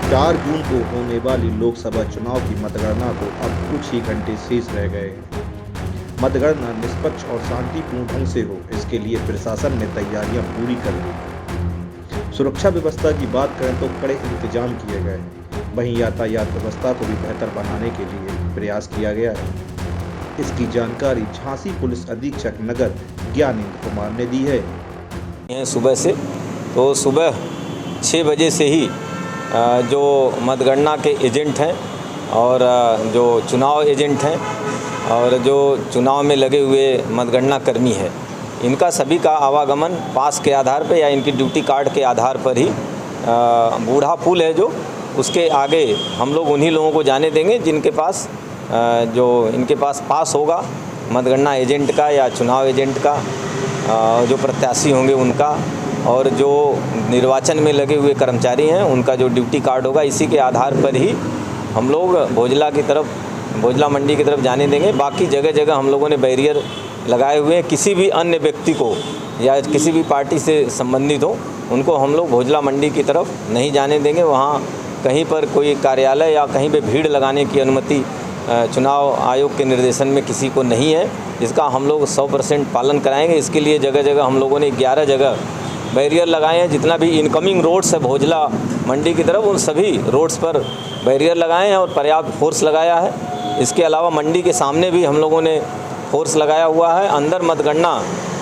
4 जून को होने वाली लोकसभा चुनाव की मतगणना को अब कुछ ही घंटे शेष रह गए हैं। मतगणना निष्पक्ष और शांतिपूर्ण ढंग से हो, इसके लिए प्रशासन ने तैयारियां पूरी कर ली। सुरक्षा व्यवस्था की बात करें तो कड़े इंतजाम किए गए हैं। वहीं यातायात व्यवस्था को भी बेहतर बनाने के लिए प्रयास किया गया है। इसकी जानकारी झांसी पुलिस अधीक्षक नगर ज्ञानेंद्र कुमार ने दी है। सुबह से तो सुबह 6 बजे से ही जो मतगणना के एजेंट हैं और जो चुनाव एजेंट हैं और जो चुनाव में लगे हुए मतगणना कर्मी हैं, इनका सभी का आवागमन पास के आधार पर या इनकी ड्यूटी कार्ड के आधार पर ही बूढ़ा पुल है जो उसके आगे हम लोग उन्हीं लोगों को जाने देंगे जिनके पास जो इनके पास होगा मतगणना एजेंट का या चुनाव एजेंट का, जो प्रत्याशी होंगे उनका और जो निर्वाचन में लगे हुए कर्मचारी हैं उनका जो ड्यूटी कार्ड होगा, इसी के आधार पर ही हम लोग भोजला मंडी की तरफ जाने देंगे। बाकी जगह जगह हम लोगों ने बैरियर लगाए हुए हैं। किसी भी अन्य व्यक्ति को या किसी भी पार्टी से संबंधित हो उनको हम लोग भोजला मंडी की तरफ नहीं जाने देंगे। वहाँ कहीं पर कोई कार्यालय या कहीं पर भीड़ लगाने की अनुमति चुनाव आयोग के निर्देशन में किसी को नहीं है। इसका हम लोग 100% पालन कराएंगे। इसके लिए जगह जगह हम लोगों ने 11 जगह बैरियर लगाए हैं। जितना भी इनकमिंग रोड्स है भोजला मंडी की तरफ, उन सभी रोड्स पर बैरियर लगाए हैं और पर्याप्त फोर्स लगाया है। इसके अलावा मंडी के सामने भी हम लोगों ने फोर्स लगाया हुआ है। अंदर मतगणना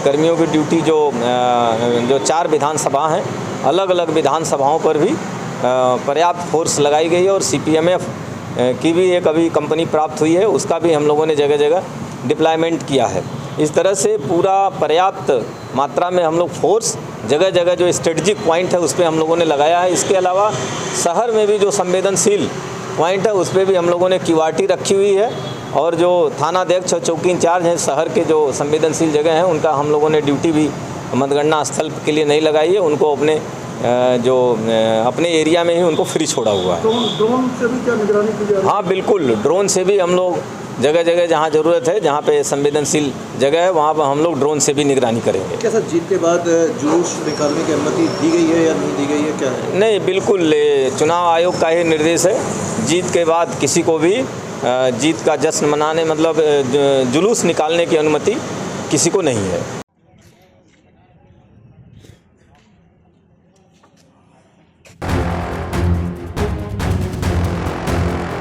कर्मियों की ड्यूटी जो 4 विधानसभा हैं, अलग अलग विधानसभाओं पर भी पर्याप्त फोर्स लगाई गई है और CPMF की भी एक अभी कंपनी प्राप्त हुई है, उसका भी हम लोगों ने जगह जगह डिप्लॉयमेंट किया है। इस तरह से पूरा पर्याप्त मात्रा में हम लोग फोर्स जगह जगह जो स्ट्रेटजिक पॉइंट है उस पर हम लोगों ने लगाया है। इसके अलावा शहर में भी जो संवेदनशील पॉइंट है उस पर भी हम लोगों ने QRT रखी हुई है और जो थानाध्यक्ष और चौकी इंचार्ज हैं शहर के जो संवेदनशील जगह हैं उनका हम लोगों ने ड्यूटी भी मतगणना स्थल के लिए नहीं लगाई है। उनको अपने एरिया में ही उनको फ्री छोड़ा हुआ है। ड्रोन से भी क्या निगरानी की जा रही है? हाँ बिल्कुल, ड्रोन से भी हम लोग जगह जगह जहाँ ज़रूरत है, जहाँ पे संवेदनशील जगह है, वहाँ पर हम लोग ड्रोन से भी निगरानी करेंगे। क्या सर जीत के बाद जुलूस निकालने की अनुमति दी गई है या नहीं दी गई है, क्या है? नहीं, बिल्कुल चुनाव आयोग का ही निर्देश है। जीत के बाद किसी को भी जीत का जश्न मनाने मतलब जुलूस निकालने की अनुमति किसी को नहीं है।